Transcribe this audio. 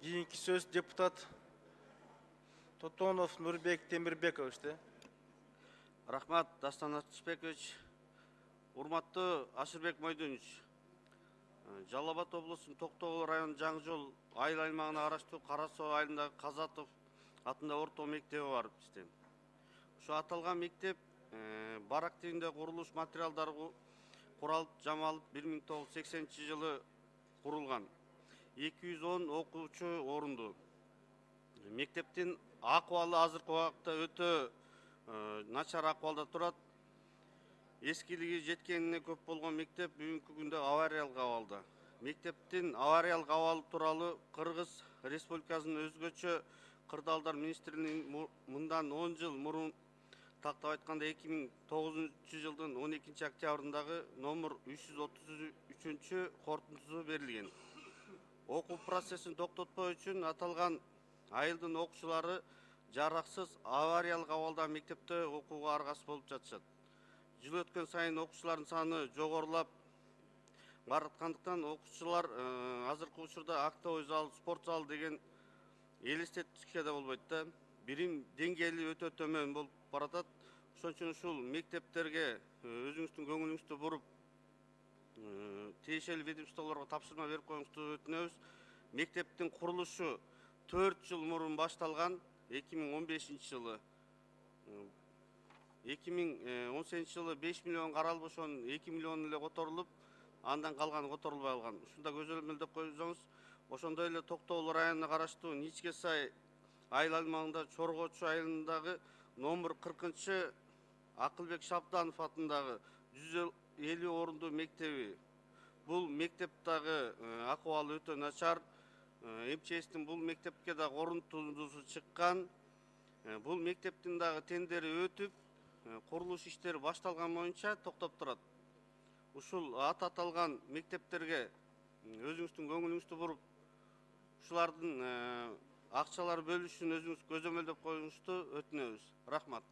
Кийинки сөз депутат Тотонов Нурбек Темирбековичте. Рахмат, Дастан Атышбекович. Урматтуу Ашырбек Мойдунович. Жалал Абад облусунун Токтогул районунун Жаңы жол айыл аймагына караштуу Кара Соо айылындагы Казатов атындагы орто мектеби бар бизде. Ушу аталган мектеп барак тибинде курулуш материалдары куралып жамалып 1980-жылы курулган. 210 окуучу орунду. Мектептин акыбалы азыркы убакытта өтө начар акыбалда турат. Эскилиги жеткенине көп болгон мектеп бүгүнкү күндө авариялык абалда. Мектептин авариялык абалы тууралуу Кыргыз Республикасынын өзгөчө кырдаалдар министрлигинин мындан 10 жыл мурун тактап айтканда 2009 жылдын 12 октябрындагы номер 333 корутундусу берилген. Окуу процессин токтотпоо үчүн аталган айылдын окуучулары жараксыз авариялык абалда мектепте окууга аргасыз болуп жатышат. Жыл өткөн сайын окуучулардын саны жогорулап бараткандыктан окуучулар азыркы учурда актовый зал, спорт зал деген элестетишке да болбойт да. Билим деңгээли өтө төмөн болуп баратат. Ошон үчүн ушул мектептерге өзүңүздүн көңүлүңүздү буруп, тиешелүү ведомстволорго тапшырма берип коюңузду өтүнөбүз. Мектептин курулушу 4 жыл мурун башталган 2015 жылы. 2018 жылы 5 миллион каралып, ошонун 2 миллион эле которулуп, андан калганы которулбай калган. Ушунда көзөмөлдөп койсоңуз, ошондой эле Токтогул районуна караштуу Ничке Сай айыл аймагында Чоргочу айылындагы номер 40 Акылбек Шабданов атындагы 150 орундуу мектеби. Бул мектептагы акыбалы өтө начар. МЧСтин бул мектепке да орун тундусу чыккан. Бул мектептин дагы тендери өтүп, курулуш иштери башталган боюнча токтоп турат. Ушул аталган мектептерге өзүңүздүн көңүлүңүздү буруп, ушулардын акчалар бөлүшүн өзүңүз көзөмөлдөп коюңузду өтүнөбүз. Рахмат.